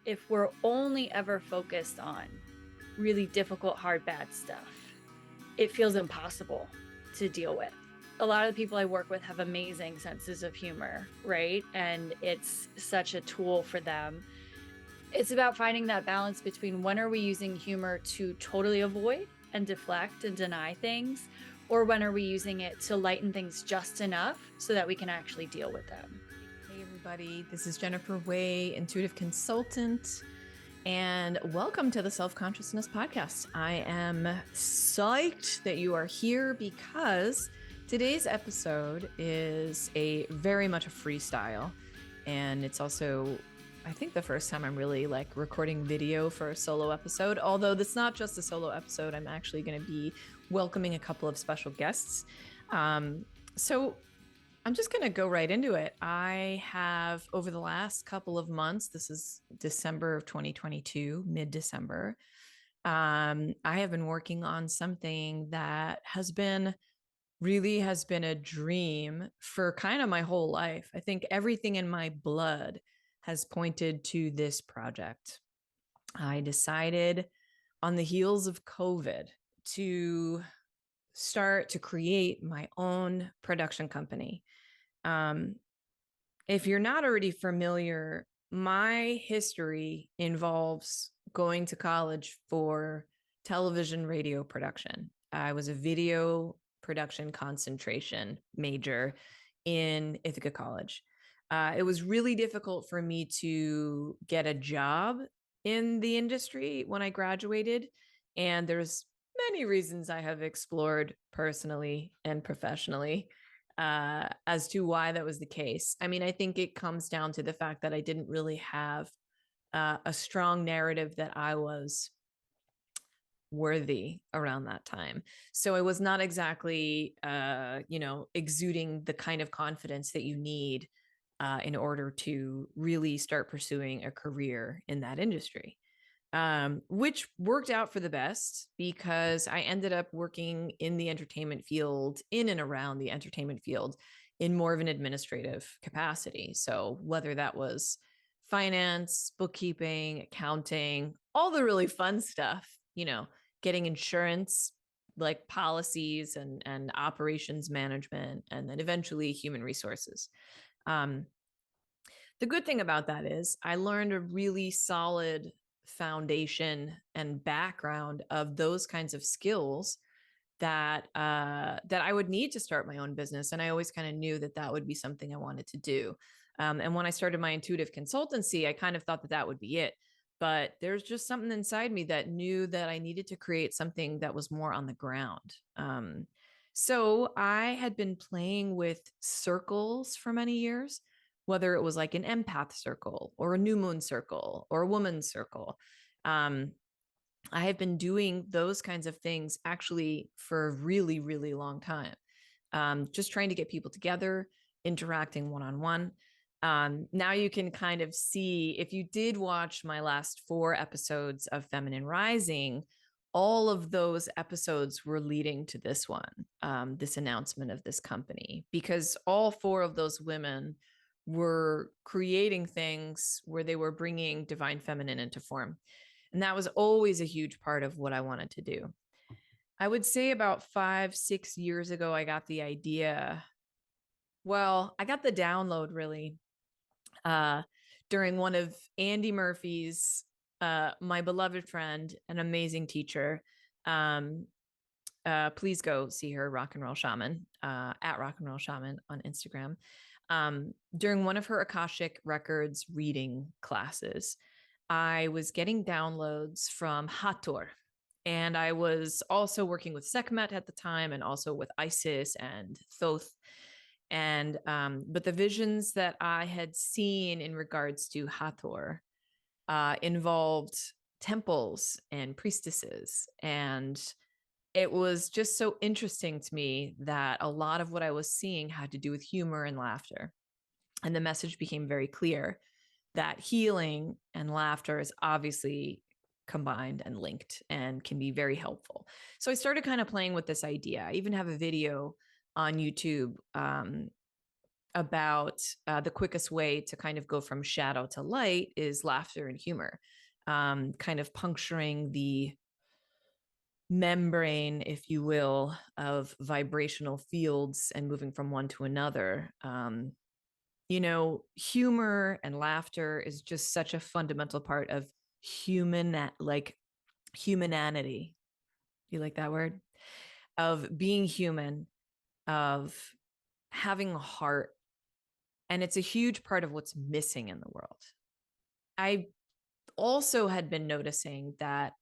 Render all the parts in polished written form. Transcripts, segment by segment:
if we're only ever focused on really difficult, hard, bad stuff, it feels impossible to deal with. A lot of the people I work with have amazing senses of humor, right? And it's such a tool for them. It's about finding that balance between when are we using humor to totally avoid and deflect and deny things, or when are we using it to lighten things just enough so that we can actually deal with them. Hey everybody, this is Jennifer Way, intuitive consultant, and welcome to the Self-Consciousness Podcast. I am psyched that you are here because today's episode is very much a freestyle, and it's also, I think, the first time I'm really recording video for a solo episode. Although that's not just a solo episode, I'm actually going to be welcoming a couple of special guests. So I'm just going to go right into it. I have, over the last couple of months, this is December of 2022, mid-December, I have been working on something that has been a dream for kind of my whole life. I think everything in my blood has pointed to this project. I decided on the heels of COVID to start to create my own production company. If you're not already familiar, my history involves going to college for television radio production. I was a video production concentration major in Ithaca College. It was really difficult for me to get a job in the industry when I graduated, and there's many reasons I have explored personally and professionally as to why that was the case. I mean, I think it comes down to the fact that I didn't really have a strong narrative that I was worthy around that time. So I was not exactly, exuding the kind of confidence that you need in order to really start pursuing a career in that industry. Which worked out for the best because I ended up working in the entertainment field, in and around the entertainment field, in more of an administrative capacity. So whether that was finance, bookkeeping, accounting, all the really fun stuff, getting insurance, like policies and operations management, and then eventually human resources. The good thing about that is I learned a really solid foundation and background of those kinds of skills that I would need to start my own business. And I always kind of knew that that would be something I wanted to do. And when I started my intuitive consultancy, I kind of thought that that would be it. But there's just something inside me that knew that I needed to create something that was more on the ground. So I had been playing with circles for many years, whether it was like an empath circle or a new moon circle or a woman's circle. I have been doing those kinds of things actually for a really, really long time. Just trying to get people together, interacting one-on-one. Now you can kind of see, if you did watch my last 4 episodes of Feminine Rising, all of those episodes were leading to this one, this announcement of this company, because all 4 of those women were creating things where they were bringing divine feminine into form. And that was always a huge part of what I wanted to do. I would say about 5-6 years ago, I got the idea. Well, I got the download really during one of Andy Murphy's, my beloved friend, an amazing teacher. Please go see her, Rock and Roll Shaman, at Rock and Roll Shaman on Instagram. During one of her Akashic Records reading classes, I was getting downloads from Hathor, and I was also working with Sekhmet at the time, and also with Isis and Thoth. And but the visions that I had seen in regards to Hathor involved temples and priestesses, and it was just so interesting to me that a lot of what I was seeing had to do with humor and laughter. And the message became very clear that healing and laughter is obviously combined and linked and can be very helpful. So I started kind of playing with this idea. I even have a video on YouTube about the quickest way to kind of go from shadow to light is laughter and humor, kind of puncturing the membrane, if you will, of vibrational fields and moving from one to another. Humor and laughter is just such a fundamental part of humanity. You like that word? Of being human, of having a heart. And it's a huge part of what's missing in the world. I also had been noticing that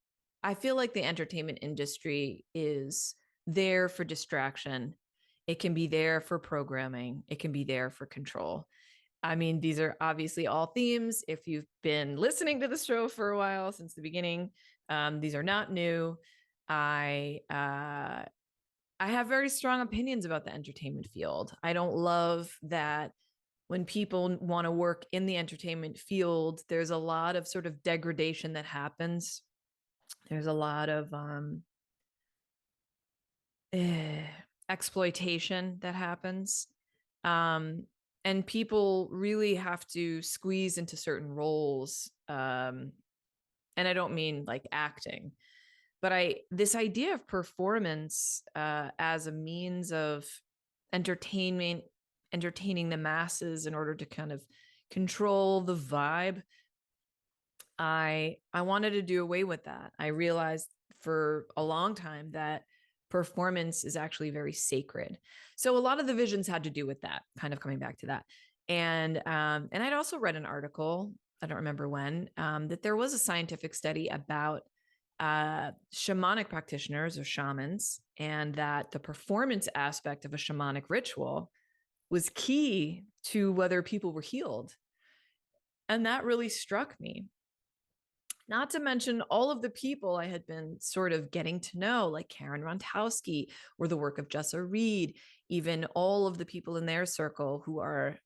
I feel like the entertainment industry is there for distraction. It can be there for programming. It can be there for control. I mean, these are obviously all themes. If you've been listening to the show for a while, since the beginning, these are not new. I have very strong opinions about the entertainment field. I don't love that when people want to work in the entertainment field, there's a lot of sort of degradation that happens. There's a lot of exploitation that happens. And people really have to squeeze into certain roles. And I don't mean like acting, but this idea of performance as a means of entertainment, entertaining the masses in order to kind of control the vibe. I wanted to do away with that. I realized for a long time that performance is actually very sacred. So a lot of the visions had to do with that, kind of coming back to that. And I'd also read an article, I don't remember when, that there was a scientific study about shamanic practitioners or shamans, and that the performance aspect of a shamanic ritual was key to whether people were healed. And that really struck me. Not to mention all of the people I had been sort of getting to know, like Karen Rontowski or the work of Jessa Reed, even all of the people in their circle who are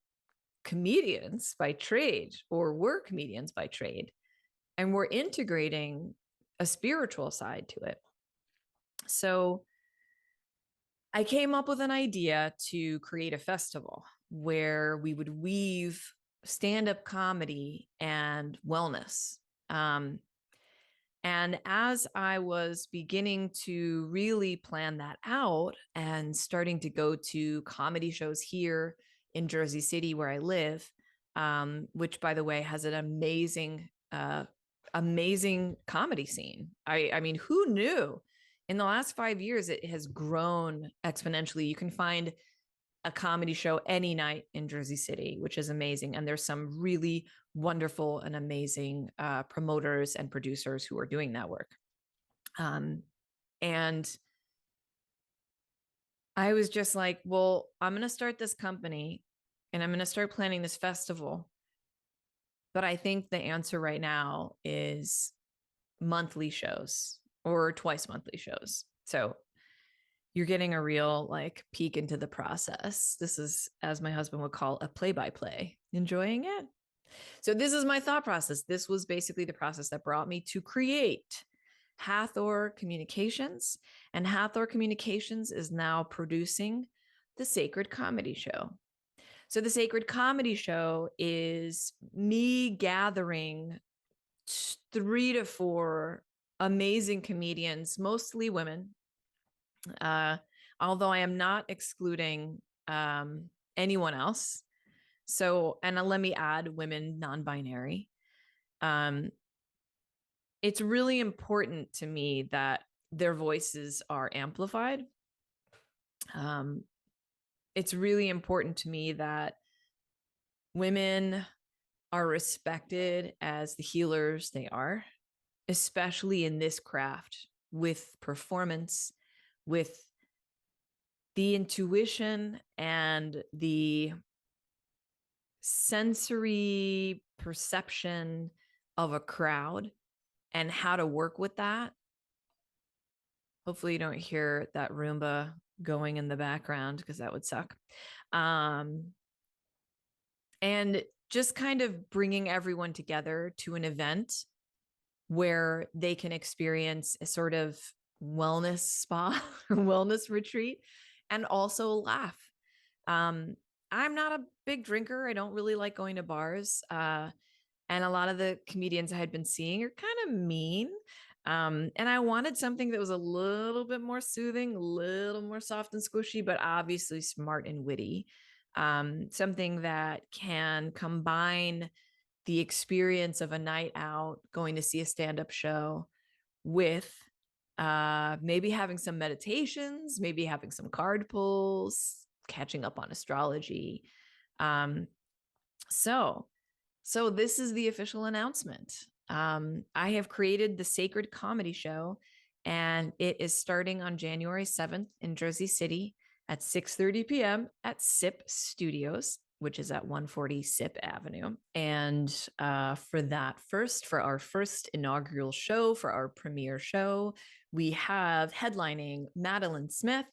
comedians by trade or were comedians by trade, and were integrating a spiritual side to it. So I came up with an idea to create a festival where we would weave stand-up comedy and wellness. And as I was beginning to really plan that out and starting to go to comedy shows here in Jersey City, where I live, which, by the way, has an amazing comedy scene. I mean, who knew? In the last 5 years, it has grown exponentially. You can find a comedy show any night in Jersey City, which is amazing. And there's some really wonderful and amazing promoters and producers who are doing that work. And I was just like, well, I'm going to start this company and I'm going to start planning this festival. But I think the answer right now is monthly shows or twice monthly shows. So you're getting a real like peek into the process. This is, as my husband would call, a play-by-play. Enjoying it? So this is my thought process. This was basically the process that brought me to create Hathor Communications. And Hathor Communications is now producing the Sacred Comedy Show. So the Sacred Comedy Show is me gathering 3 to 4 amazing comedians, mostly women, although I am not excluding anyone else. So, and let me add women, non-binary. It's really important to me that their voices are amplified. It's really important to me that women are respected as the healers they are, especially in this craft with performance, with the intuition and the sensory perception of a crowd and how to work with that. Hopefully you don't hear that Roomba going in the background because that would suck. And just kind of bringing everyone together to an event where they can experience a sort of wellness spa or wellness retreat and also laugh. I'm not a big drinker. I don't really like going to bars. And a lot of the comedians I had been seeing are kind of mean. And I wanted something that was a little bit more soothing, a little more soft and squishy, but obviously smart and witty. Something that can combine the experience of a night out, going to see a stand-up show with maybe having some meditations, maybe having some card pulls, catching up on astrology. Um, so so this is the official announcement. I have created the Sacred Comedy Show, and it is starting on January 7th in Jersey City at 6:30 p.m. at SIP Studios, which is at 140 SIP Avenue. And for our first inaugural show, for our premiere show, we have headlining Madelein Smith,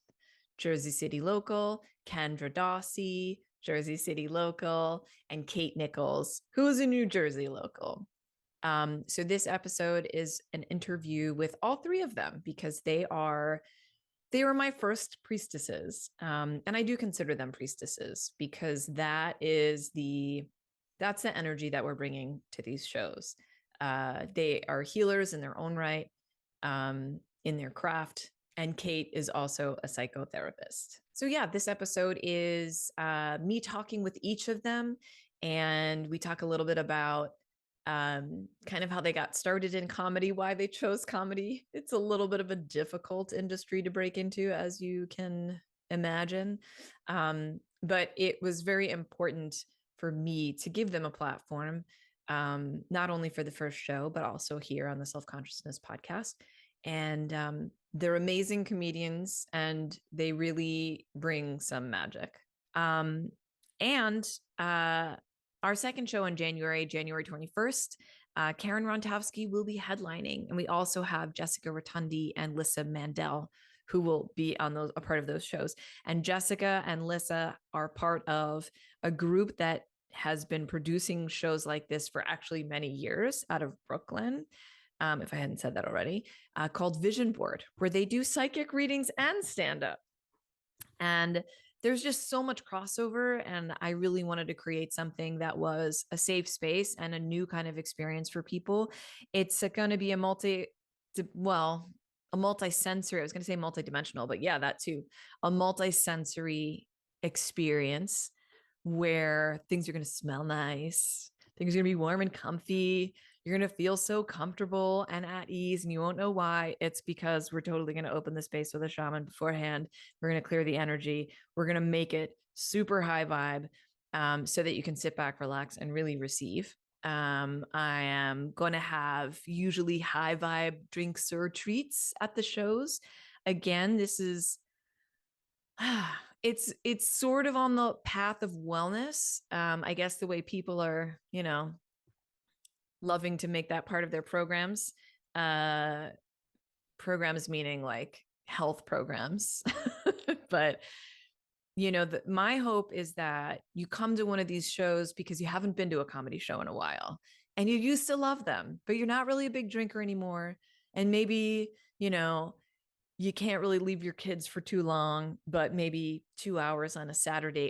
Jersey City local, Kendra Dawsey, Jersey City local, and Kate Nichols, who is a New Jersey local. So this episode is an interview with all three of them because they were my first priestesses. And I do consider them priestesses because that's the energy that we're bringing to these shows. They are healers in their own right, in their craft. And Kate is also a psychotherapist. So yeah, this episode is me talking with each of them. And we talk a little bit about kind of how they got started in comedy, why they chose comedy. It's a little bit of a difficult industry to break into, as you can imagine. But it was very important for me to give them a platform, not only for the first show, but also here on the Self-Consciousness podcast. And they're amazing comedians, and they really bring some magic. And our second show in January 21st, Karen Rontowski will be headlining. And we also have Jessica Rotundi and Lissa Mandel, who will be a part of those shows. And Jessica and Lissa are part of a group that has been producing shows like this for actually many years out of Brooklyn. If I hadn't said that already, called Vision Board, where they do psychic readings and stand-up. And there's just so much crossover, and I really wanted to create something that was a safe space and a new kind of experience for people. It's going to be a multi-sensory, I was going to say multidimensional, but yeah, that too, a multi-sensory experience where things are going to smell nice, things are going to be warm and comfy. You're going to feel so comfortable and at ease, and you won't know why. It's because we're totally going to open the space with a shaman beforehand. We're going to clear the energy. We're going to make it super high vibe, so that you can sit back, relax, and really receive. I am going to have usually high vibe drinks or treats at the shows. Again, this is it's sort of on the path of wellness. I guess the way people are, loving to make that part of their programs. Programs meaning like health programs. But my hope is that you come to one of these shows because you haven't been to a comedy show in a while and you used to love them, but you're not really a big drinker anymore. And maybe, you can't really leave your kids for too long, but maybe 2 hours on a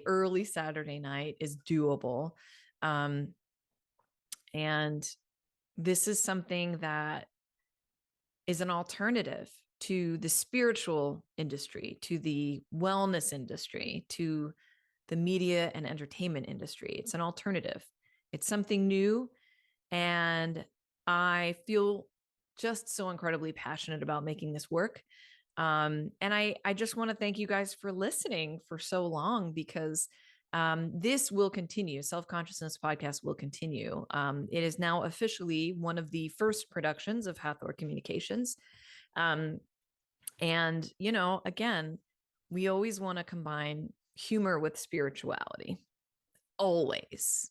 early Saturday night is doable. And this is something that is an alternative to the spiritual industry, to the wellness industry, to the media and entertainment industry. It's an alternative. It's something new. And I feel just so incredibly passionate about making this work. And I just want to thank you guys for listening for so long, because this will continue. Self-Consciousness podcast will continue. It is now officially one of the first productions of Hathor Communications. And, again, we always want to combine humor with spirituality, always,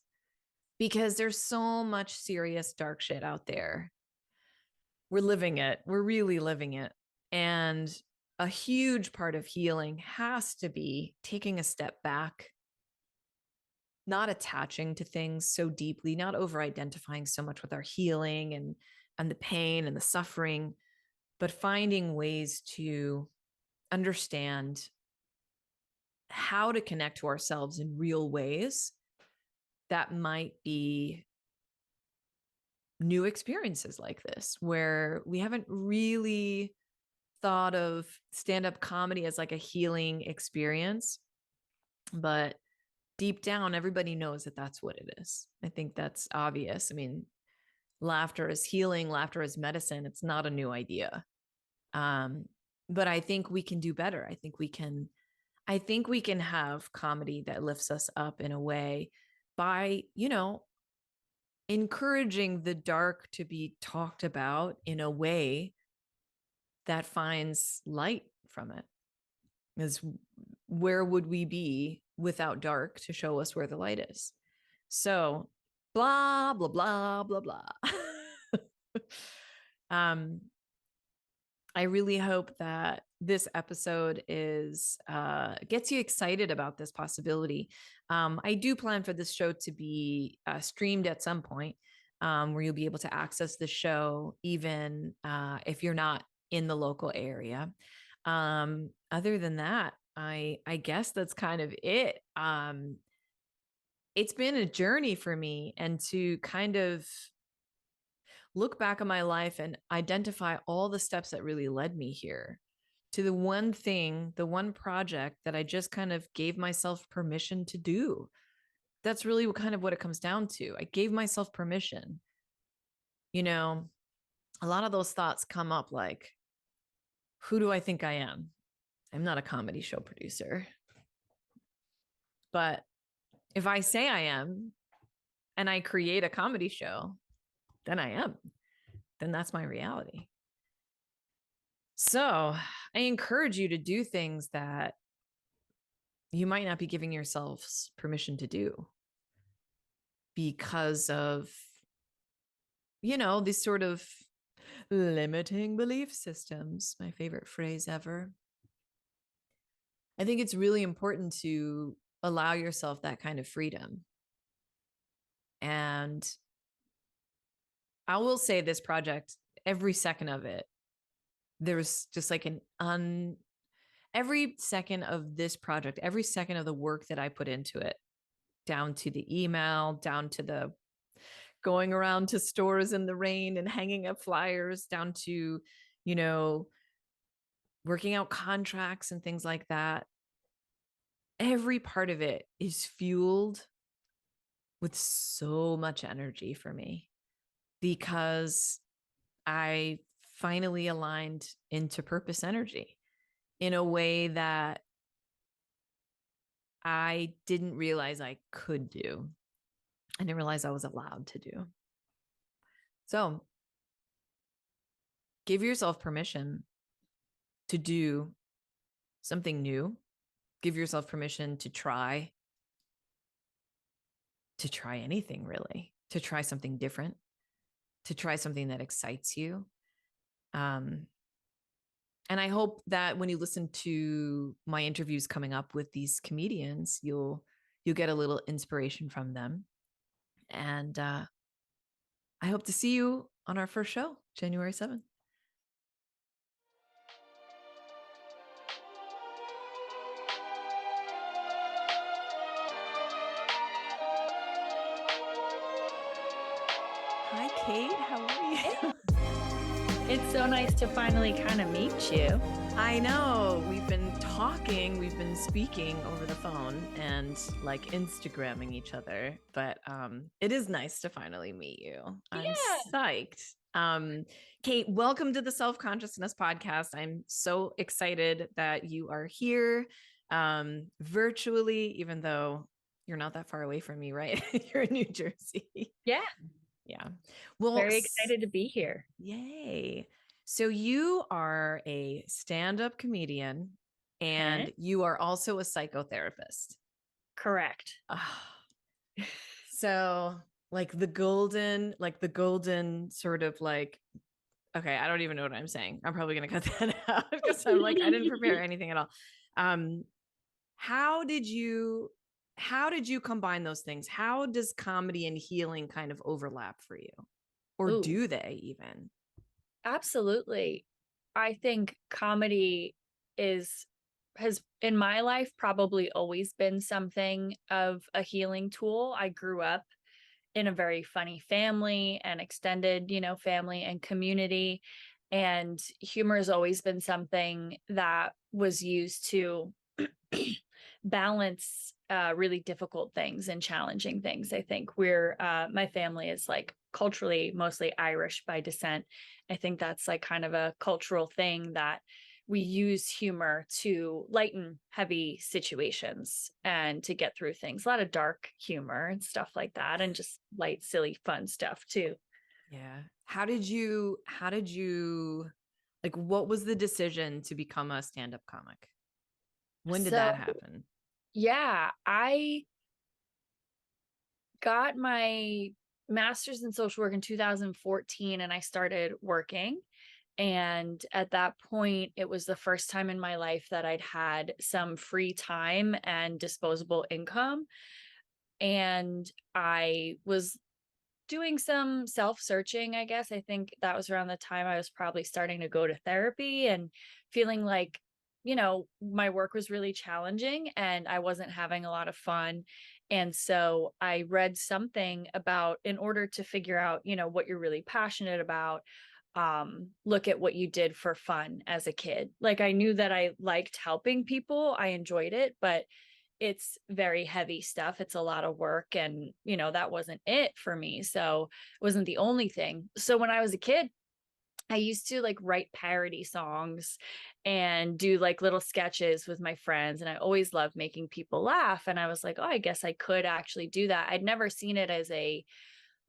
because there's so much serious dark shit out there. We're living it. We're really living it. And a huge part of healing has to be taking a step back, not attaching to things so deeply, not over-identifying so much with our healing and the pain and the suffering, but finding ways to understand how to connect to ourselves in real ways that might be new experiences like this, where we haven't really thought of stand-up comedy as like a healing experience, but deep down, everybody knows that that's what it is. I think that's obvious. I mean, laughter is healing, laughter is medicine. It's not a new idea. But I think we can do better. I think we can have comedy that lifts us up in a way by, encouraging the dark to be talked about in a way that finds light from it. Because where would we be without dark to show us where the light is? So blah, blah, blah, blah, blah. I really hope that this episode gets you excited about this possibility. I do plan for this show to be streamed at some point, where you'll be able to access the show even if you're not in the local area. Other than that, I guess that's kind of it. It's been a journey for me, and to kind of look back on my life and identify all the steps that really led me here to the one thing, the one project that I just kind of gave myself permission to do. That's really what it comes down to. I gave myself permission. A lot of those thoughts come up like, who do I think I am? I'm not a comedy show producer. But if I say I am and I create a comedy show, then I am. Then that's my reality. So I encourage you to do things that you might not be giving yourselves permission to do because of, these sort of limiting belief systems, my favorite phrase ever. I think it's really important to allow yourself that kind of freedom. And I will say this project, every second of it, there's just like every second of this project, every second of the work that I put into it, down to the email, down to the going around to stores in the rain and hanging up flyers, down to, working out contracts and things like that. Every part of it is fueled with so much energy for me because I finally aligned into purpose energy in a way that I didn't realize I could do. I didn't realize I was allowed to do. So give yourself permission to do something new. Give yourself permission to try anything, really, to try something different, to try something that excites you. And I hope that when you listen to my interviews coming up with these comedians, you'll get a little inspiration from them. And I hope to see you on our first show, January 7th. Hi, Kate. How are you? It's so nice to finally kind of meet you. I know. We've been talking, we've been speaking over the phone and like Instagramming each other, but it is nice to finally meet you. I'm psyched. Kate, welcome to the Self-Consciousness Podcast. I'm so excited that you are here virtually, even though you're not that far away from me, right? You're in New Jersey. Yeah. Well, very excited to be here. Yay. So you are a stand-up comedian and you are also a psychotherapist. Correct. So the golden sort of like, okay, I don't even know what I'm saying. I'm probably going to cut that out because I'm like, I didn't prepare anything at all. How did you combine those things? How does comedy and healing kind of overlap for you? Or do they even? Absolutely. I think comedy is has in my life probably always been something of a healing tool. I grew up in a very funny family and extended, family and community. And humor has always been something that was used to balance really difficult things and challenging things. I think my family is like culturally mostly Irish by descent. I think that's like kind of a cultural thing that we use humor to lighten heavy situations and to get through things. A lot of dark humor and stuff like that, and just light, silly, fun stuff too. Yeah. How did you like, what was the decision to become a stand-up comic? When did So, that happen? yeah, I got my master's in social work in 2014 and I started working. And at that point, it was the first time in my life that I'd had some free time and disposable income. And I was doing some self-searching, I guess. I think that was around the time I was probably starting to go to therapy and feeling like, my work was really challenging and I wasn't having a lot of fun. And so I read something about, in order to figure out, what you're really passionate about, look at what you did for fun as a kid. Like I knew that I liked helping people, I enjoyed it, but it's very heavy stuff. It's a lot of work. And, that wasn't it for me. So it wasn't the only thing. So when I was a kid, I used to like write parody songs and do like little sketches with my friends. And I always loved making people laugh. And I was like, oh, I guess I could actually do that. I'd never seen it as a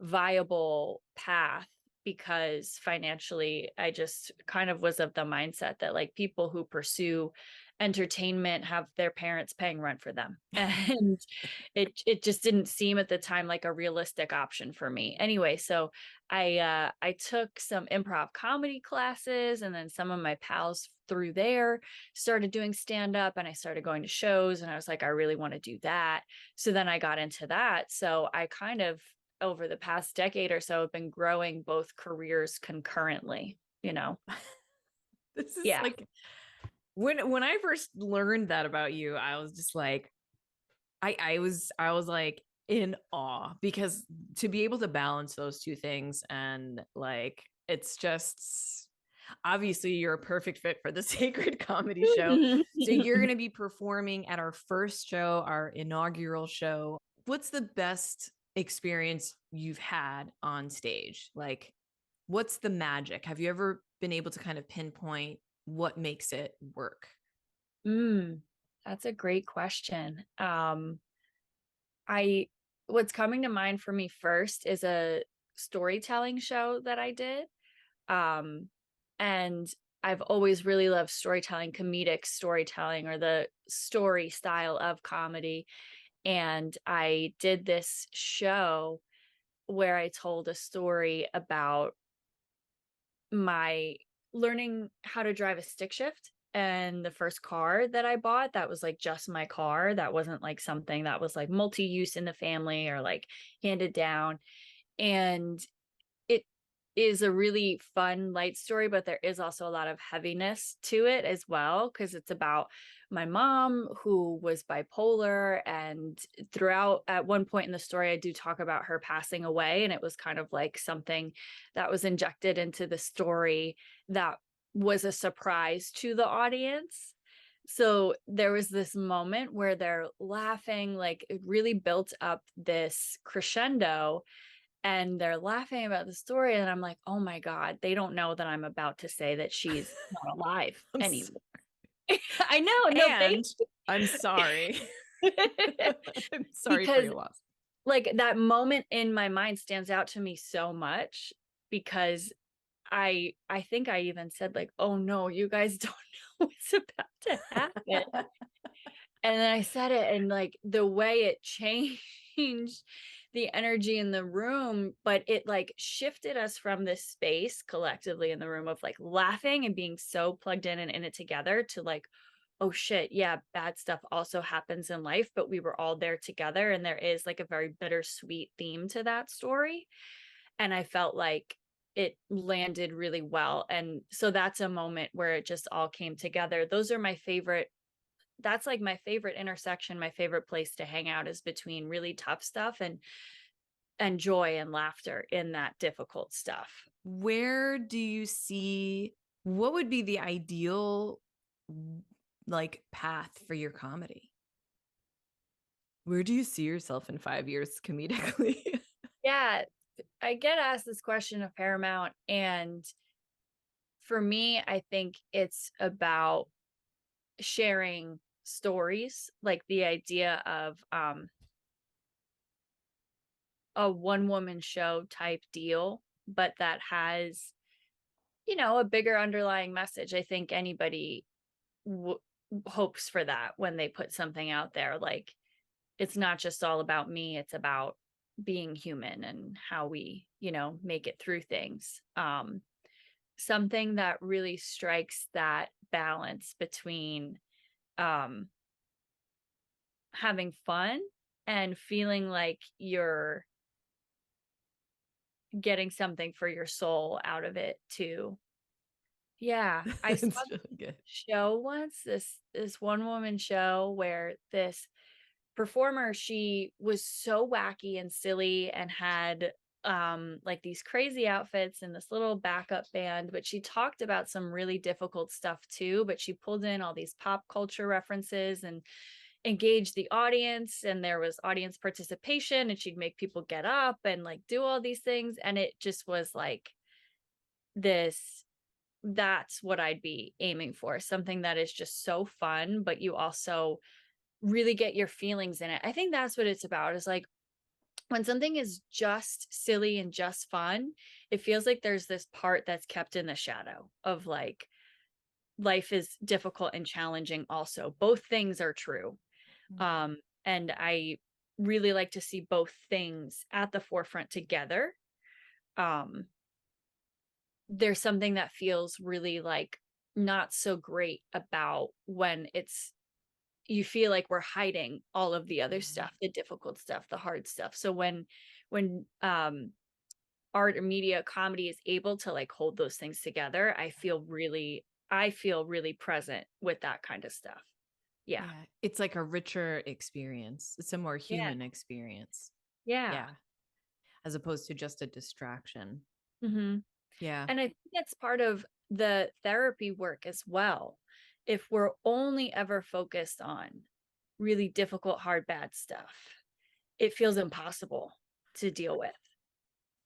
viable path because financially I just kind of was of the mindset that like people who pursue entertainment have their parents paying rent for them. And it just didn't seem at the time like a realistic option for me. Anyway, so I took some improv comedy classes, and then some of my pals through there started doing stand up, and I started going to shows, and I was like, I really want to do that. So then I got into that. So I kind of, over the past decade or so, have been growing both careers concurrently, This is Yeah. like, when I first learned that about you, I was just like, I was like in awe, because to be able to balance those two things, and like, it's just, obviously you're a perfect fit for the Sacred Comedy Show. So you're going to be performing at our first show, our inaugural show. What's the best experience you've had on stage? Like, what's the magic? Have you ever been able to kind of pinpoint what makes it work? That's a great question. I What's coming to mind for me first is a storytelling show that I did. Um, and I've always really loved storytelling, comedic storytelling, or the story style of comedy. And I did this show where I told a story about my learning how to drive a stick shift. And the first car that I bought, that was like just my car. That wasn't like something that was like multi-use in the family or like handed down. And it is a really fun, light story, but there is also a lot of heaviness to it as well, because it's about my mom who was bipolar. And throughout, at one point in the story, I do talk about her passing away. And it was kind of like something that was injected into the story that was a surprise to the audience. So there was this moment where they're laughing, like it really built up this crescendo, and they're laughing about the story, and I'm like, oh my God, they don't know that I'm about to say that she's not alive anymore. I know, no, thank And I'm sorry. you. I'm sorry for Because your loss. like that moment in my mind stands out to me so much, because I think I even said like, oh no, you guys don't know what's about to happen. And then I said it, and like the way it changed the energy in the room, but it like shifted us from this space collectively in the room of like laughing and being so plugged in and in it together, to like, oh shit, yeah, bad stuff also happens in life, but we were all there together. And there is like a very bittersweet theme to that story. And I felt like it landed really well. And so that's a moment where it just all came together. Those are my favorite that's like my favorite intersection, my favorite place to hang out is between really tough stuff and joy and laughter in that difficult stuff. Where do you see, what would be the ideal like path for your comedy? Where do you see yourself in 5 years comedically? Yeah, I get asked this question a fair amount, and for me, I think it's about sharing stories, like the idea of a one woman show type deal, but that has, a bigger underlying message. I think anybody w- hopes for that when they put something out there. Like, it's not just all about me, it's about being human and how we, make it through things. Something that really strikes that balance between um having fun and feeling like you're getting something for your soul out of it too. Yeah, I saw It's really good. this show once, this one woman show where this performer, she was so wacky and silly and had like these crazy outfits and this little backup band, but she talked about some really difficult stuff too, but she pulled in all these pop culture references and engaged the audience, and there was audience participation, and she'd make people get up and like do all these things, and it just was like this, that's what I'd be aiming for, something that is just so fun but you also really get your feelings in it. I think that's what it's about, is like when something is just silly and just fun, it feels like there's this part that's kept in the shadow of like life is difficult and challenging also. Both things are true. Um and I really like to see both things at the forefront together. Um there's something that feels really like not so great about when it's, you feel like we're hiding all of the other stuff, the difficult stuff, the hard stuff. So when art or media comedy is able to like hold those things together, I feel really present with that kind of stuff. Yeah. Yeah. It's like a richer experience. It's a more Yeah. human experience. Yeah. Yeah. As opposed to just a distraction. Hmm. Yeah. And I think that's part of the therapy work as well. If we're only ever focused on really difficult, hard, bad stuff, it feels impossible to deal with.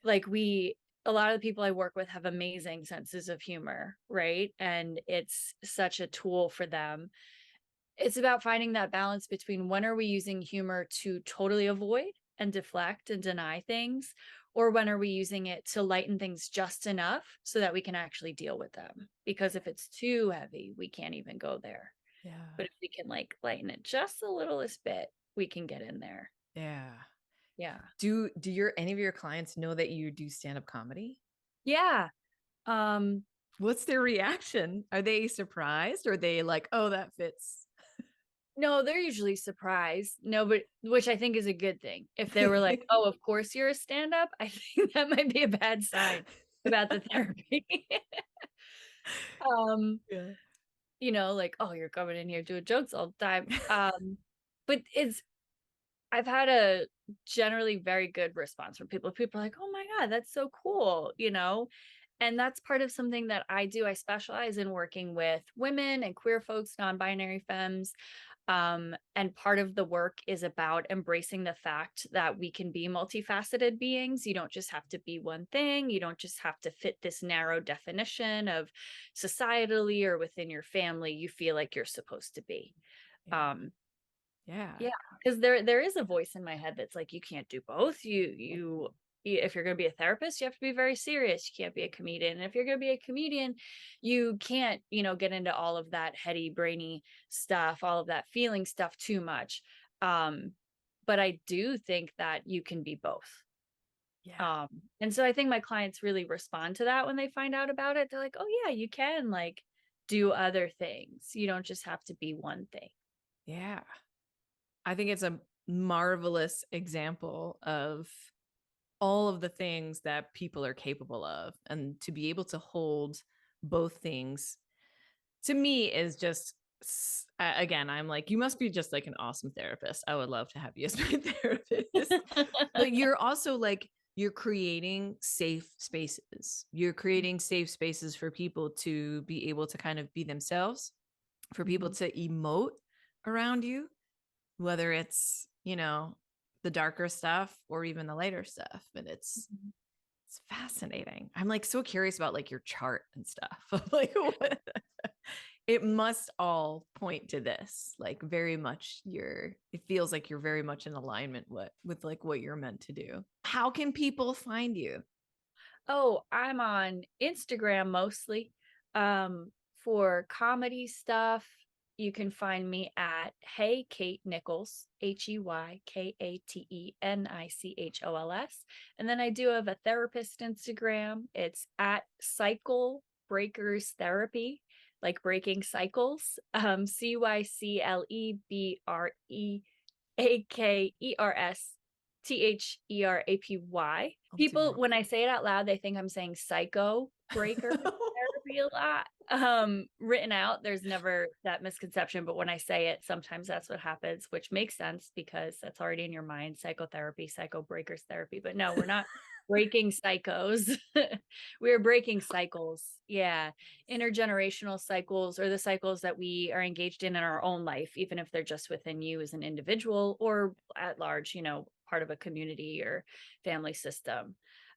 Like a lot of the people I work with have amazing senses of humor, right? And it's such a tool for them. It's about finding that balance between when are we using humor to totally avoid and deflect and deny things, or when are we using it to lighten things just enough so that we can actually deal with them? Because if it's too heavy, we can't even go there. Yeah. But if we can like lighten it just the littlest bit, we can get in there. Yeah. Yeah. Do your any of your clients know that you do stand-up comedy? Yeah. Um, What's their reaction? Are they surprised or are they like, oh, that fits? no, they're usually surprised. No, but which I think is a good thing. If they were like, "Oh, of course you're a stand-up," I think that might be a bad sign about the therapy. Um, Yeah. like, "Oh, you're coming in here doing jokes all the time." But I've had a generally very good response from people. People are like, "Oh my God, that's so cool," And that's part of something that I do. I specialize in working with women and queer folks, non-binary femmes. And part of the work is about embracing the fact that we can be multifaceted beings. You don't just have to be one thing. You don't just have to fit this narrow definition of societally or within your family you feel like you're supposed to be. Yeah. Um, Yeah. yeah, because there is a voice in my head that's like, you can't do both. If you're going to be a therapist, you have to be very serious. You can't be a comedian. And if you're going to be a comedian, you can't, get into all of that heady, brainy stuff, all of that feeling stuff too much. Um, but I do think that you can be both. Yeah. Um, and so I think my clients really respond to that when they find out about it. They're like, oh yeah, you can like do other things. You don't just have to be one thing. Yeah. I think it's a marvelous example of all of the things that people are capable of. And to be able to hold both things to me is just again, I'm like, you must be just like an awesome therapist. I would love to have you as my therapist. But you're also like, you're creating safe spaces. You're creating safe spaces for people to be able to kind of be themselves, for people to emote around you, whether it's, you know, the darker stuff or even the lighter stuff. And it's fascinating. I'm like so curious about like your chart and stuff. Like what? It must all point to this, like very much it feels like you're very much in alignment with like what you're meant to do. How can people find you? Oh, I'm on Instagram mostly. For comedy stuff, you can find me at Hey Kate Nichols, HeyKatenichols. And then I do have a therapist Instagram. It's at Cycle Breakers Therapy, like breaking cycles. CYCLEBREAKERSTHERAPY. People, when I say it out loud, they think I'm saying psycho breaker therapy a lot. Written out, there's never that misconception, but when I say it, sometimes that's what happens, which makes sense because that's already in your mind. Psychotherapy, psycho breakers therapy. But no, we're not breaking psychos. We're breaking cycles. Yeah. Intergenerational cycles, or the cycles that we are engaged in our own life, even if they're just within you as an individual or at large, you know, part of a community or family system.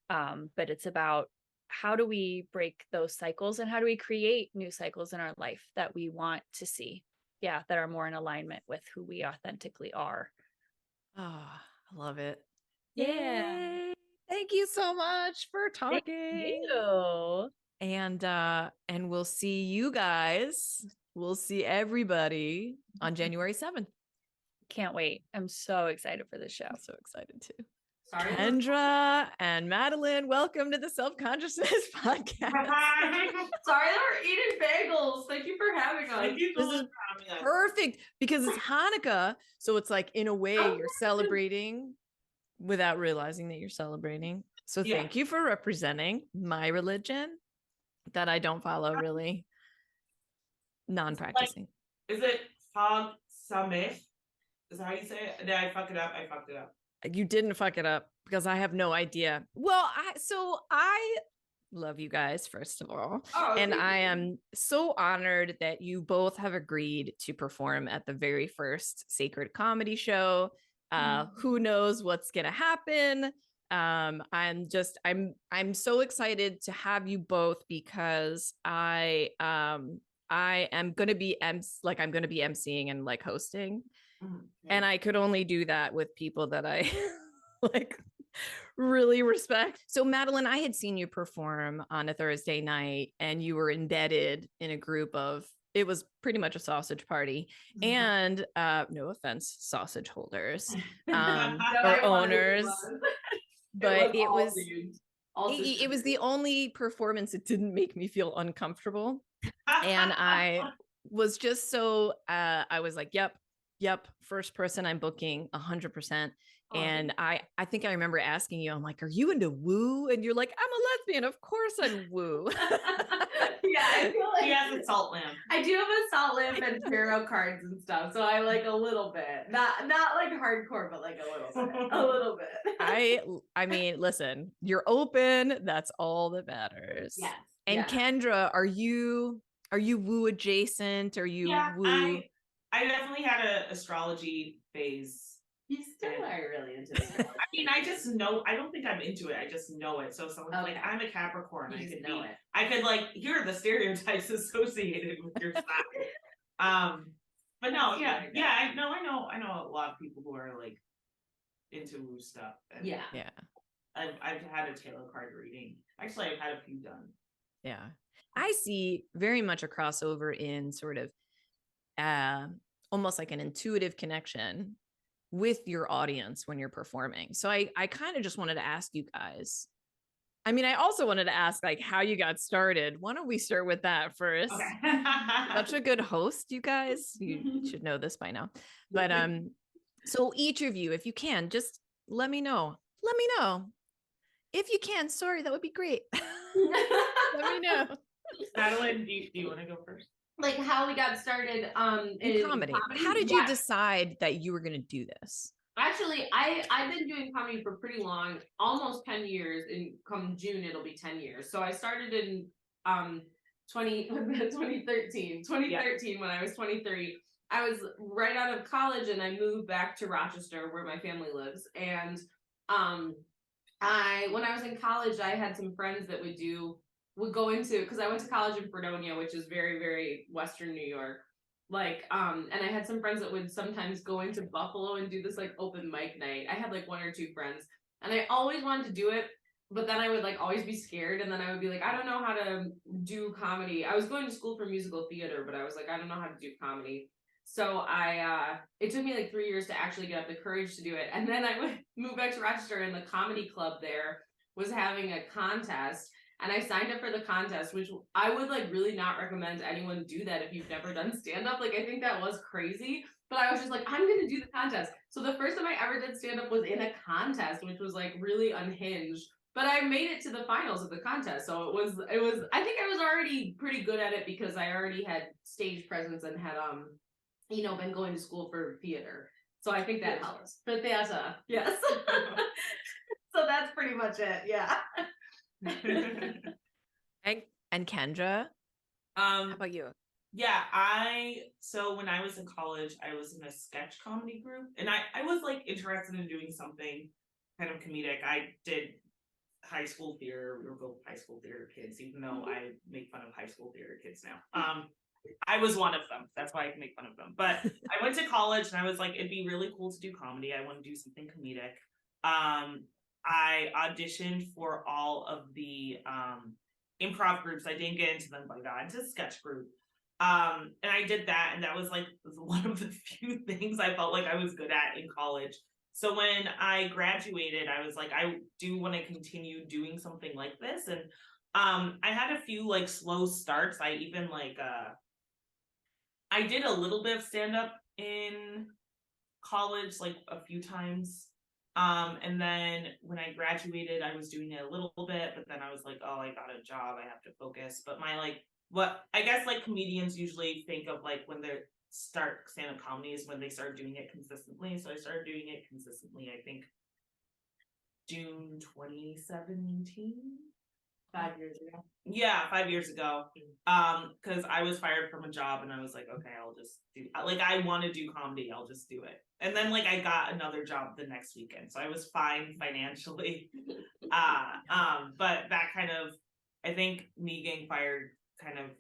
But it's about how do we break those cycles and how do we create new cycles in our life that we want to see? Yeah, that are more in alignment with who we authentically are. Oh, I love it. Yeah. Yay. Thank you so much for Thank talking. you. And we'll see you guys. We'll see everybody on January 7th. Can't wait. I'm so excited for this show. I'm so excited too. Sorry, Kendra and Madelein, welcome to the Self-Consciousness Podcast. Sorry that we're eating bagels. Thank you for having us. Thank you so This much is for having us. perfect because it's Hanukkah. So it's like, in a way, you're celebrating without realizing that you're celebrating. So Yeah. thank you for representing my religion that I don't follow, really non-practicing. Is it Chag Sameh? Is that how you say it? Did I fuck it up? I fucked it up. You didn't fuck it up because I have no idea. Well, I love you guys, first of all. Oh, and I you. am so honored that you both have agreed to perform at the very first Sacred Comedy show. Who knows what's gonna happen? I'm so excited to have you both because I am gonna be I'm gonna be emceeing and like hosting. And I could only do that with people that I like really respect. So Madelein, I had seen you perform on a Thursday night and you were embedded in a group of, it was pretty much a sausage party. And no offense, sausage holders or owners. But it was the only performance that didn't make me feel uncomfortable. And I was just so I was like, yep, first person I'm booking 100%. And I think I remember asking you, I'm like, are you into woo? And you're like, I'm a lesbian, of course I'm woo. Yeah, I feel like He has a salt lamp. I do have a salt lamp and tarot cards and stuff, so I like a little bit, not like hardcore, but like a little bit. I mean, listen, you're open. That's all that matters. Yes. And Kendra, are you woo adjacent? Are you woo? I definitely had an astrology phase. You still are really into this. I mean, I just know. I don't think I'm into it. I just know it. So if someone's like, "I'm a Capricorn," You I just could know be. it. I could like here are the stereotypes associated with your sign. But no, I know a lot of people who are like into woo stuff. And Yeah. I've had a tarot card reading. Actually, I've had a few done. Yeah. I see very much a crossover in sort of almost like an intuitive connection with your audience when you're performing. So I kind of just wanted to ask you guys. I mean, I also wanted to ask like how you got started. Why don't we start with that first? Okay. Such a good host, you guys. You should know this by now. But so each of you, if you can, just let me know. Let me know. If you can, sorry, that would be great. Let me know. Madelein, do you want to go first? like how we got started in comedy. How did you decide that you were going to do this? Actually, I've been doing comedy for pretty long, almost 10 years. In come June, it'll be 10 years. So I started in 2013 when I was 23. I was right out of college and I moved back to Rochester where my family lives. And when I was in college, I had some friends that would go into, because I went to college in Fredonia, which is very, very Western New York. Like, and I had some friends that would sometimes go into Buffalo and do this like open mic night. I had like one or two friends, and I always wanted to do it, but then I would like always be scared, and then I would be like, I don't know how to do comedy. I was going to school for musical theater, but I was like, I don't know how to do comedy. So it took me like 3 years to actually get up the courage to do it. And then I would move back to Rochester, and the comedy club there was having a contest. And I signed up for the contest, which I would like really not recommend anyone do that if you've never done stand-up. Like, I think that was crazy. But I was just like, I'm going to do the contest. So the first time I ever did stand-up was in a contest, which was like really unhinged. But I made it to the finals of the contest. So it was, I think I was already pretty good at it because I already had stage presence and had, been going to school for theater. So I think that helps. For theater, yes. So that's pretty much it. Yeah. And Kendra, how about you? Yeah, so when I was in college, I was in a sketch comedy group, and I was like interested in doing something kind of comedic. I did high school theater. We were both high school theater kids, even though I make fun of high school theater kids now. I was one of them. That's why I can make fun of them. But I went to college and I was like, it'd be really cool to do comedy. I want to do something comedic. I auditioned for all of the improv groups. I didn't get into them, but I got into sketch group. And I did that, and that was like one of the few things I felt like I was good at in college. So when I graduated, I was like, I do want to continue doing something like this. And I had a few like slow starts. I even like I did a little bit of stand-up in college, like a few times. And then when I graduated, I was doing it a little bit, but then I was like, oh, I got a job, I have to focus. But my like, what I guess like comedians usually think of like when they start stand-up comedy is when they start doing it consistently. So I started doing it consistently, I think June 2017. 5 years ago. Yeah, 5 years ago. Because I was fired from a job and I was like, okay, I'll just do, like, I want to do comedy, I'll just do it. And then like I got another job the next weekend, so I was fine financially. But that kind of, I think me getting fired kind of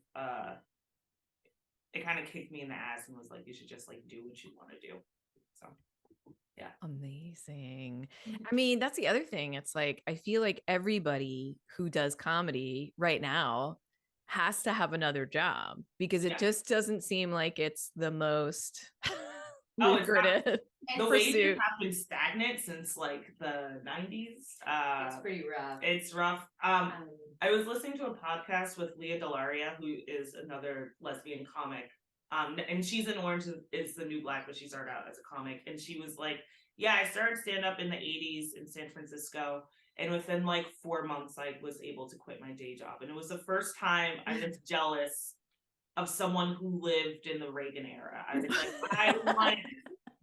it kind of kicked me in the ass and was like, you should just like do what you want to do. So yeah. Amazing. I mean, that's the other thing. It's like, I feel like everybody who does comedy right now has to have another job because it just doesn't seem like it's the most lucrative. The wages have been stagnant since like the 90s. It's pretty rough. It's rough. I was listening to a podcast with Leah Delaria, who is another lesbian comic. And she's in Orange is the New Black, but she started out as a comic. And she was like, yeah, I started stand-up in the 80s in San Francisco. And within like 4 months, I was able to quit my day job. And it was the first time I was jealous of someone who lived in the Reagan era. I was like, I want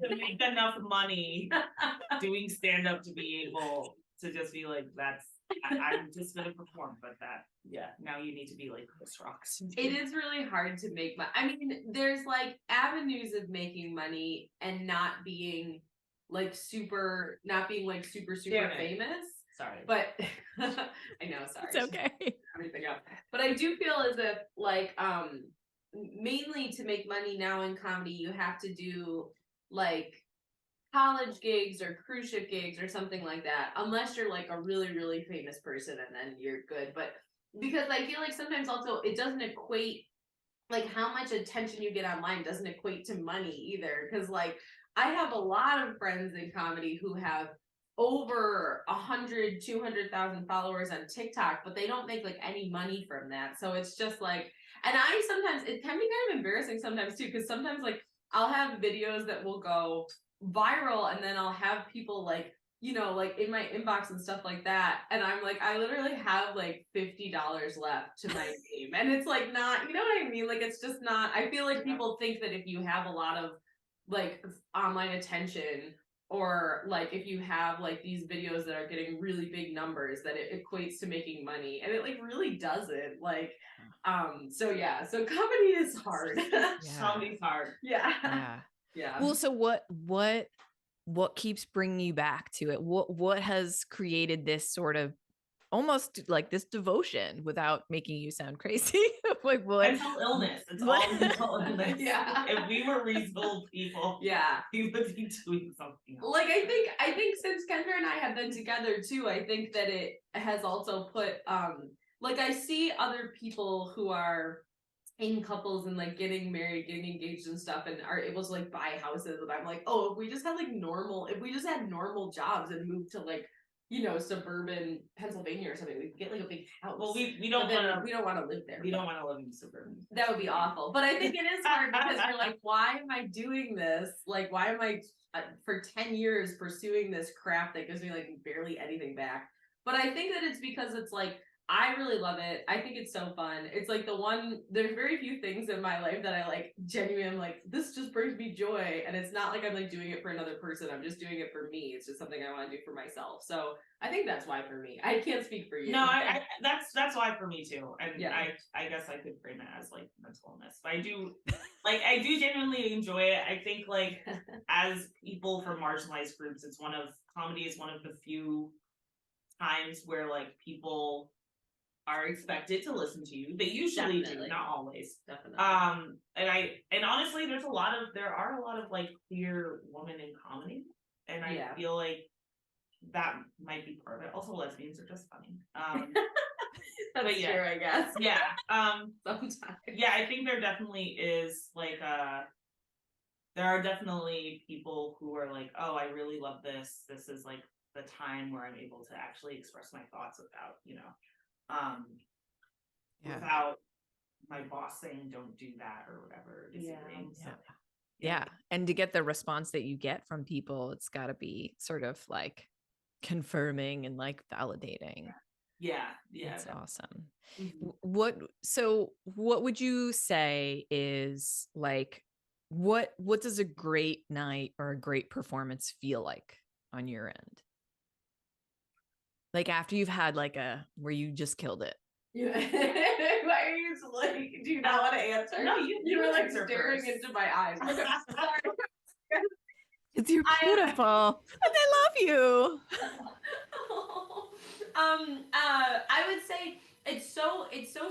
to make enough money doing stand-up to be able to just be like, I'm just going to perform. But now you need to be like Chris Rocks. It is really hard to make money. I mean, there's like avenues of making money and not being like super famous. Sorry. But I know, sorry. It's okay. Everything up. But I do feel as if like mainly to make money now in comedy, you have to do like college gigs or cruise ship gigs or something like that, unless you're like a really, really famous person and then you're good. But because I feel like sometimes also it doesn't equate, like how much attention you get online doesn't equate to money either. Because like I have a lot of friends in comedy who have over 100, 200,000 followers on TikTok, but they don't make like any money from that. So it's just like, and I sometimes, it can be kind of embarrassing sometimes too, because sometimes like I'll have videos that will go viral and then I'll have people like you know, like in my inbox and stuff like that. And I'm like, I literally have like $50 left to my name. And it's like not, you know what I mean? Like it's just not, I feel like people think that if you have a lot of like online attention, or like if you have like these videos that are getting really big numbers, that it equates to making money. And it like really doesn't. Like so yeah, so comedy is hard. Comedy's hard. Yeah. Well, so what keeps bringing you back to it? What has created this sort of almost like this devotion without making you sound crazy? Like what? Mental illness. It's all mental illness. Yeah. If we were reasonable people, we would be doing something else. Like I think since Kendra and I have been together too, I think that it has also put like I see other people who are in couples and like getting married, getting engaged and stuff, and are able to like buy houses. And I'm like, oh, if we just had normal jobs and moved to like, you know, suburban Pennsylvania or something, we could get like a big house. Well, we don't want to live there. We don't want to live in suburban. That would be awful. But I think it is hard because you're like, why am I doing this? Like, why am I for 10 years pursuing this crap that gives me like barely anything back? But I think that it's because it's like, I really love it. I think it's so fun. It's like there's very few things in my life that I like genuinely am like, this just brings me joy. And it's not like I'm like doing it for another person. I'm just doing it for me. It's just something I want to do for myself. So I think that's why for me. I can't speak for you. No, that's why for me too. And yeah. I guess I could frame it as like mental illness. But I do genuinely enjoy it. I think like as people from marginalized groups, comedy is one of the few times where like people are expected to listen to you. They usually do, not always. Definitely. And honestly, there are a lot of like queer women in comedy, and I feel like that might be part of it. Also, lesbians are just funny. That's true, I guess. Yeah. Sometimes. Yeah, I think there definitely is like there are definitely people who are like, oh, I really love this. This is like the time where I'm able to actually express my thoughts without, without my boss saying don't do that or whatever. Yeah. And to get the response that you get from people, it's got to be sort of like confirming and like validating. Yeah. It's awesome. Mm-hmm. What would you say is like, what does a great night or a great performance feel like on your end? Like after you've had like where you just killed it. Yeah. Why are you like, do you not want to answer? No, you were like staring into my eyes. It's you're beautiful. And I love you. I would say it's so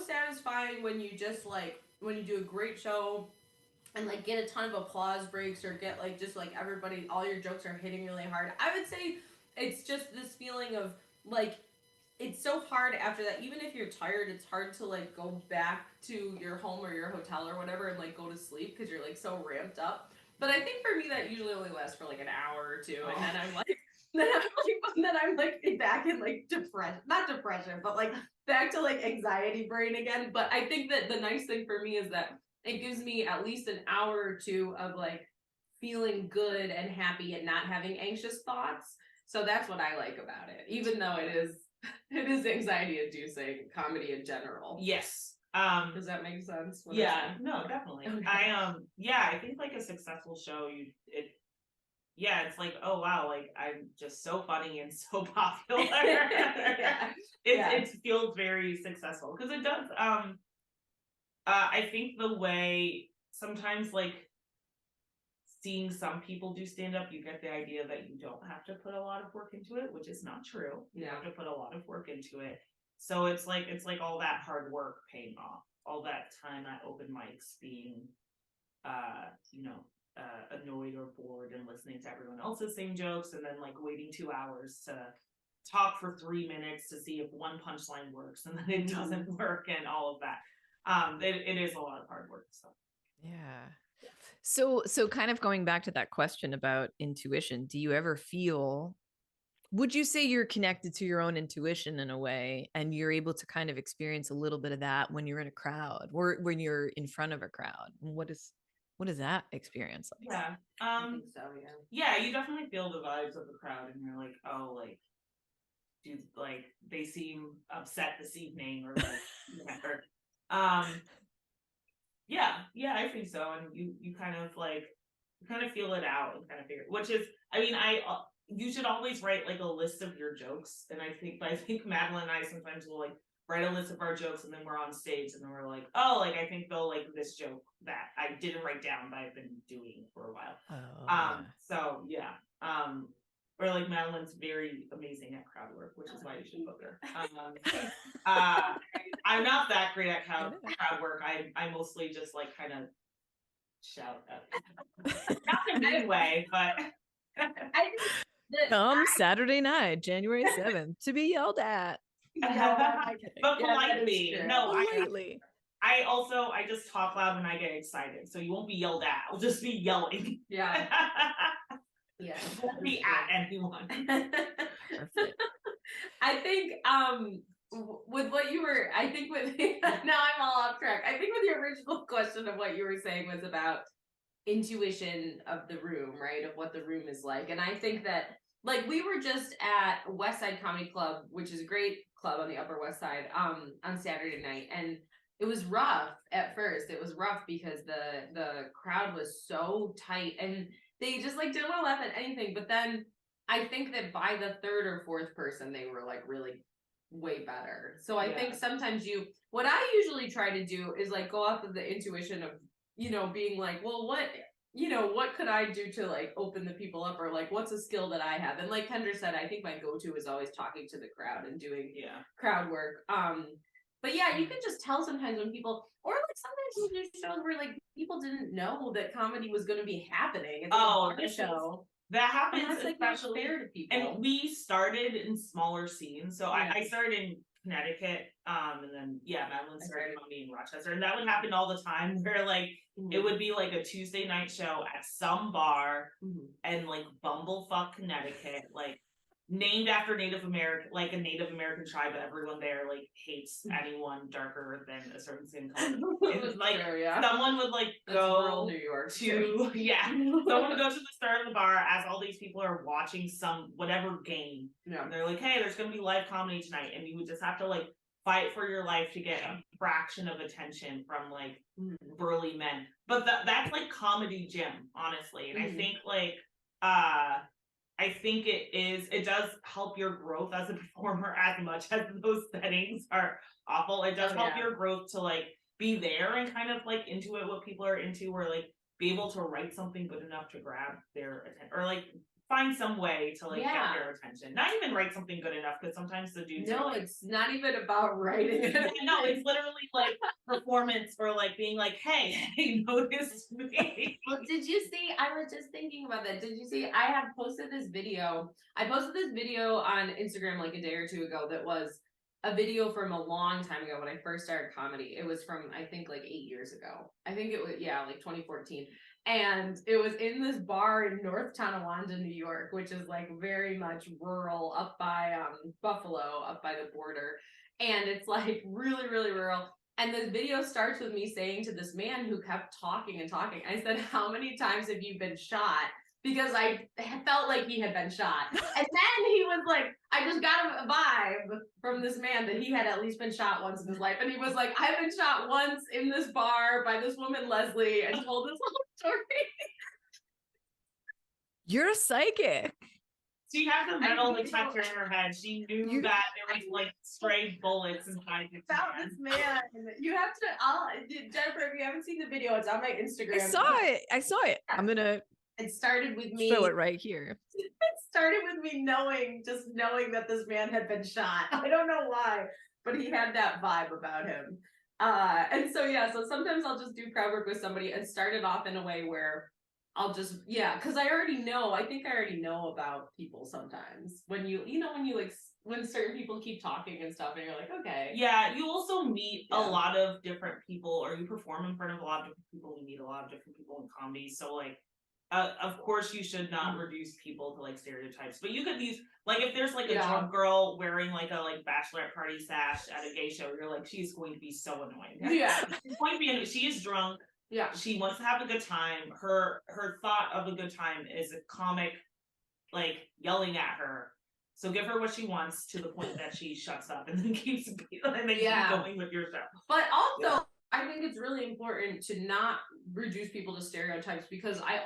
satisfying when you just like when you do a great show and like get a ton of applause breaks or get like just like everybody, all your jokes are hitting really hard. I would say it's just this feeling of like, it's so hard after that. Even if you're tired, it's hard to like go back to your home or your hotel or whatever and like go to sleep because you're like so ramped up. But I think for me that usually only lasts for like an hour or two, and then I'm like, then I'm like back in like not depression, but like back to like anxiety brain again. But I think that the nice thing for me is that it gives me at least an hour or two of like feeling good and happy and not having anxious thoughts. So that's what I like about it, even though it is anxiety inducing comedy in general. Yes. Does that make sense? Yeah, no, definitely. Okay. I think like a successful show, it's like, oh wow, like I'm just so funny and so popular. It feels very successful because it does. I think the way sometimes like seeing some people do stand up, you get the idea that you don't have to put a lot of work into it, which is not true. You have to put a lot of work into it. So it's like all that hard work paying off, all that time at open mics being, annoyed or bored and listening to everyone else's same jokes, and then like waiting 2 hours to talk for 3 minutes to see if one punchline works, and then it doesn't work, and all of that. It is a lot of hard work. So yeah. So kind of going back to that question about intuition, do you ever would you say you're connected to your own intuition in a way, and you're able to kind of experience a little bit of that when you're in a crowd or when you're in front of a crowd? What is that experience like? Yeah. I think so, yeah. Yeah, you definitely feel the vibes of the crowd, and you're like, oh, like, dude, like they seem upset this evening, or like, whatever. Yeah, I think so, and you kind of like feel it out and kind of figure, which is, I mean, you should always write like a list of your jokes, and I think Madelein and I sometimes will like write a list of our jokes, and then we're on stage, and then we're like, oh, like I think they'll like this joke that I didn't write down, but I've been doing for a while. So yeah, or like Madelein's very amazing at crowd work, which is why you should book her. I'm not that great at crowd work. I mostly just like kind of shout at people. Not in a mean way, but Come Saturday night, January 7th, to be yelled at. But politely. No, Politely. I just talk loud when I get excited, so you won't be yelled at. I'll just be yelling. Yeah. Yeah. Won't be at anyone. Perfect. I think with what you were, I think with now I'm all off track. I think with your original question of what you were saying was about intuition of the room, right? Of what the room is like. And I think that like we were just at West Side Comedy Club, which is a great club on the Upper West Side, on Saturday night. And it was rough at first. It was rough because the crowd was so tight and they just like didn't want to laugh at anything. But then I think that by the third or fourth person, they were like really way better. So I think sometimes what I usually try to do is like go off of the intuition of, you know, being like, well, what could I do to like open the people up, or like what's a skill that I have? And like Kendra said, I think my go-to is always talking to the crowd and doing crowd work. But yeah, you can just tell sometimes when people, or like sometimes you do shows where like people didn't know that comedy was going to be happening. It's like a show. That happens, and that's like not fair to people. And we started in smaller scenes. So I started in Connecticut, and then Madelein started comedy in Rochester, and that would happen all the time. Where like it would be like a Tuesday night show at some bar, and like Bumblefuck, Connecticut, like named after Native American, like a Native American tribe. Everyone there like hates anyone darker than a certain skin color. It's like someone would like go New York to someone would go to the start of the bar as all these people are watching some whatever game. And they're like, hey, there's gonna be live comedy tonight, and you would just have to like fight for your life to get a fraction of attention from like burly men. But that's like comedy gym, honestly. And I think like I think it does help your growth as a performer as much as those settings are awful. It does help your growth to like be there and kind of like intuit what people are into, or like be able to write something good enough to grab their attention, or like find some way to like get their attention. Not even write something good enough, because sometimes the dudes are like, it's not even about writing it. No, it's literally like performance, or like being like, hey, they noticed me. Well, did you see, I was just thinking about that. Did you see, I had posted this video. I posted this video on Instagram like a day or two ago that was a video from a long time ago when I first started comedy. It was from, I think, like 8 years ago. I think it was, like 2014. And it was in this bar in North Tonawanda, New York, which is like very much rural, up by Buffalo, up by the border. And it's like really, really rural. And the video starts with me saying to this man who kept talking and talking, I said, how many times have you been shot? Because I felt like he had been shot. And then he was like, I just got a vibe from this man that he had at least been shot once in his life. And he was like, I've been shot once in this bar by this woman, Leslie, and told this whole story. You're a psychic. She had the metal detector in her head. She knew that there was like stray bullets inside the About this man. You have to, Jennifer, if you haven't seen the video, it's on my Instagram. I saw it. I'm gonna. It started with me. Show it right here. It started with me knowing that this man had been shot. I don't know why, but he had that vibe about him. And so sometimes I'll just do crowd work with somebody and start it off in a way where I'll just, because I think I already know about people sometimes. When when certain people keep talking and stuff and you're like, okay. Yeah, you also meet a lot of different people, or you perform in front of a lot of different people. You meet a lot of different people in comedy. So like, of course you should not reduce people to like stereotypes, but you could use, like, if there's like a drunk girl wearing like a like bachelorette party sash at a gay show, you're like, she's going to be so annoying. Yeah. She's going to be, she is drunk. Yeah. She wants to have a good time. Her thought of a good time is a comic like yelling at her. So give her what she wants to the point that she shuts up and then keeps keep going with your show. But also, I think it's really important to not reduce people to stereotypes, because I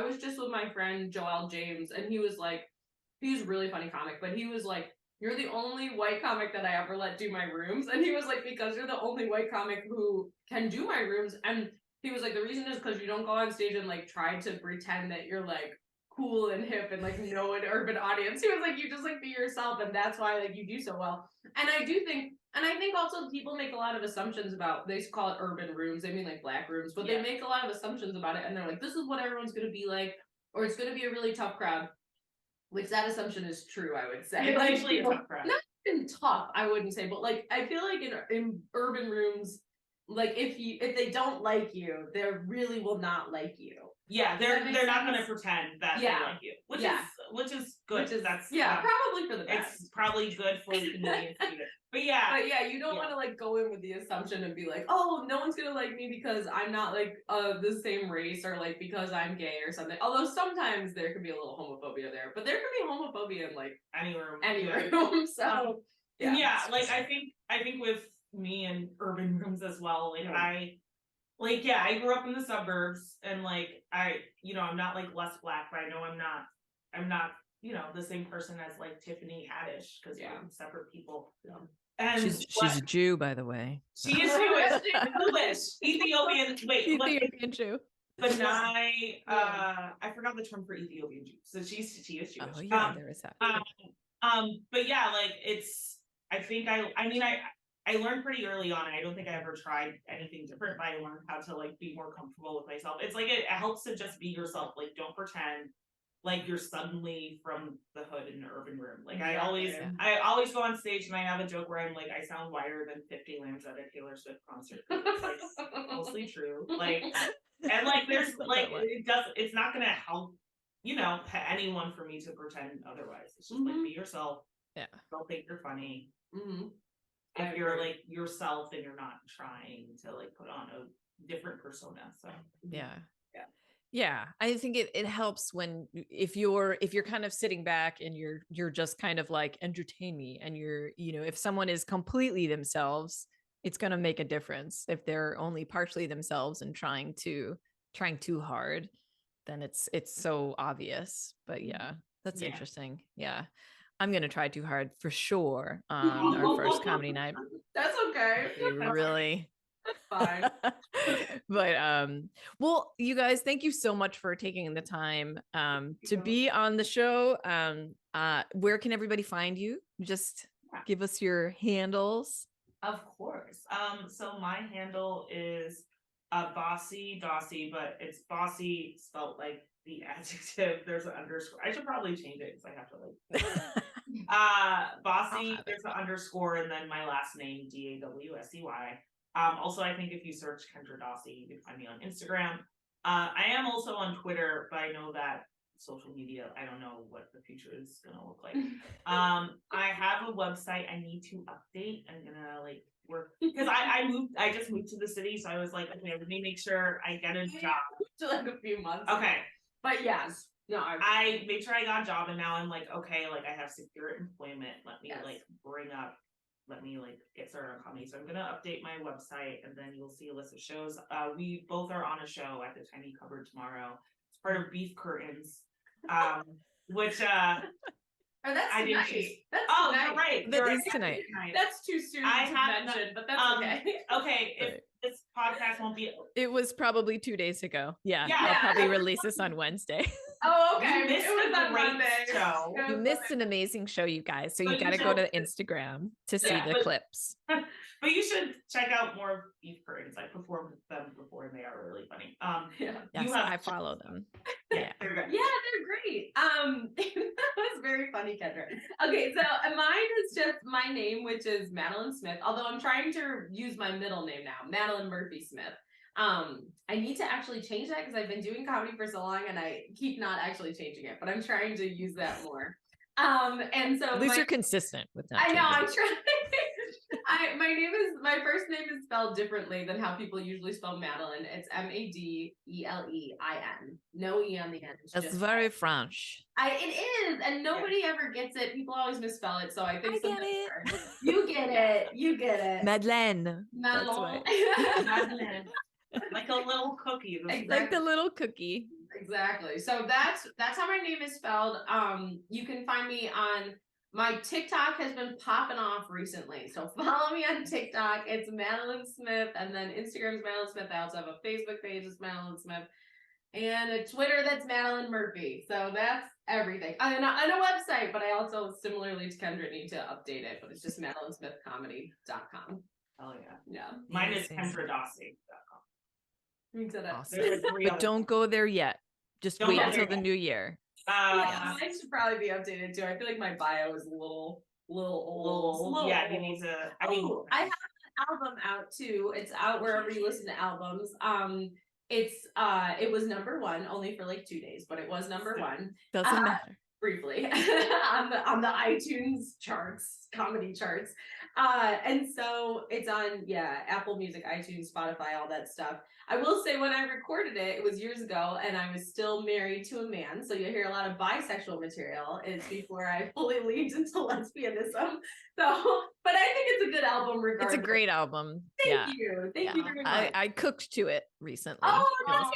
was just with my friend Joel James, and he was like, he's a really funny comic, but he was like, you're the only white comic that I ever let do my rooms. And he was like, because you're the only white comic who can do my rooms. And he was like, the reason is because you don't go on stage and like try to pretend that you're like cool and hip and like know an urban audience. He was like, you just like be yourself, and that's why like you do so well. And I think also people make a lot of assumptions about, they call it urban rooms, they mean like black rooms, but they make a lot of assumptions about it, and they're like, this is what everyone's going to be like, or it's going to be a really tough crowd, which that assumption is true, I would say. It's like, actually a tough crowd. Not even tough, I wouldn't say, but like I feel like in urban rooms, like if they don't like you, they really will not like you. Yeah, they're not going to pretend that they like you, which is good. That's probably for the best. It's probably good for comedians to do it. But you don't want to like go in with the assumption and be like, oh, no one's gonna like me because I'm not like the same race, or like because I'm gay or something. Although sometimes there could be a little homophobia there, but there could be homophobia in like any room. So like I think with me and urban rooms as well, like I grew up in the suburbs, and like I'm not like less black, but I know I'm not the same person as like Tiffany Haddish, because we're separate people. And she's a Jew, by the way. She is Jewish. Ethiopian. Wait, Ethiopian Jew. Benai. I forgot the term for Ethiopian Jew. So she is Jewish. Oh yeah, there is that. But yeah, like it's. I think I learned pretty early on. I don't think I ever tried anything different, but I learned how to like be more comfortable with myself. It's like it helps to just be yourself. Like don't pretend like you're suddenly from the hood in an urban room. Like I always go on stage and I have a joke where I'm like, I sound whiter than 50 lambs at a Taylor Swift concert. It's like mostly true. Like, and like there's like it's not gonna help anyone for me to pretend otherwise. It's just like be yourself. Yeah. Don't think you're funny. Mm-hmm. If you're like yourself and you're not trying to like put on a different persona. So yeah, I think it helps when if you're kind of sitting back and you're just kind of like entertain me, and you're if someone is completely themselves, it's going to make a difference. If they're only partially themselves and trying too hard, then it's so obvious. But that's interesting. Yeah. I'm going to try too hard for sure on our first comedy night. That's okay. Really. Fine. But well, you guys, thank you so much for taking the time to be on the show. Where can everybody find you? Just give us your handles. Of course. So my handle is Dawsey, but it's Bossy spelled like the adjective. There's an underscore. I should probably change it because I have to like Bossy, there's an underscore, and then my last name, Dawsey. Also, I think if you search Kendra Dawsey, you can find me on Instagram. I am also on Twitter, but I know that social media, I don't know what the future is going to look like. I have a website I need to update. I'm going to like work because I just moved to the city. So I was like, okay, let me make sure I get a job. To like a few months. Okay. But yes. No, I made sure I got a job, and now I'm like, okay, like I have secure employment. Let me get started on comedy. So I'm gonna update my website, and then you'll see a list of shows. We both are on a show at the Tiny Cupboard tomorrow. It's part of Beef Curtains, which that's I didn't tonight. choose. That's tonight. You're right. That is tonight. That's too soon to mention, but that's okay. Okay, if this podcast won't be. It was probably 2 days ago. Yeah. I'll probably release this on Wednesday. Oh, okay. You missed a great show. You missed an amazing show, you guys. So you got to go to Instagram to see the clips. But you should check out more of Beef Curtains. I performed with them before, and they are really funny. Yes, I follow them. Yeah, they're good. Yeah, they're great. That was very funny, Kendra. Okay, so mine is just my name, which is Madelein Smith. Although I'm trying to use my middle name now, Madeleine Murphy Smith. I need to actually change that because I've been doing comedy for so long, and I keep not actually changing it. But I'm trying to use that more. And so at least you're consistent with that. I know I'm trying. My first name is spelled differently than how people usually spell Madeleine. It's Madelein. No E on the end. It's That's just very French. it is, and nobody ever gets it. People always misspell it, so I think I get it. You get it. You get it. Madeleine. That's Madeleine. right. Madeleine. Like a little cookie. Like the little cookie. Exactly. So that's how my name is spelled. You can find me on my TikTok has been popping off recently. So follow me on TikTok. It's Madeleine Smith, and then Instagram's Madeleine Smith. I also have a Facebook page, it's Madeleine Smith, and a Twitter that's Madeleine Murphy. So that's everything. And a website, but I also similarly to Kendra need to update it, but it's just madeleinesmithcomedy.com. Oh yeah. Yeah. Mine is KendraDawsey.com. Awesome. But don't go there yet. Just wait until the new year. Mine should probably be updated too. I feel like my bio is a little old. Yeah, you need to. I have an album out too. It's out wherever you listen to albums. It was number one only for like 2 days, but it was number one. Doesn't matter. Briefly on the iTunes charts, comedy charts. And so it's on Apple Music, iTunes, Spotify, all that stuff. I will say when I recorded it, it was years ago and I was still married to a man, so you'll hear a lot of bisexual material. It's before I fully leaned into lesbianism. So but I think it's a good album regardless. It's a great album. Thank you very much. I cooked to it recently. Oh, nice.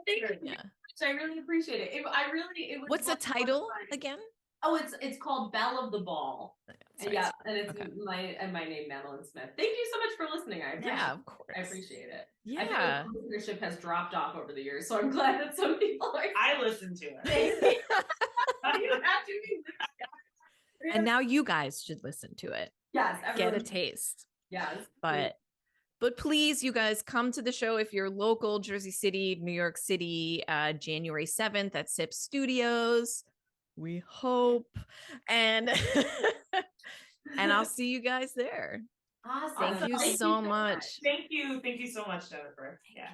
Thank you. Yeah. I really appreciate it. It was What's the title again? Oh, it's called Belle of the Ball. Right. Yeah, and it's my name, Madeleine Smith. Thank you so much for listening. Of course. I appreciate it. Yeah. I feel like listenership has dropped off over the years, so I'm glad that some people are. I listen to it. You have to. And now you guys should listen to it. Yes. Get a taste. Yes. But please, you guys, come to the show if you're local, Jersey City, New York City, January 7th at SIP Studios. We hope. And and I'll see you guys there. Awesome. Thank you so much. Thank you so much, Jennifer. Yeah.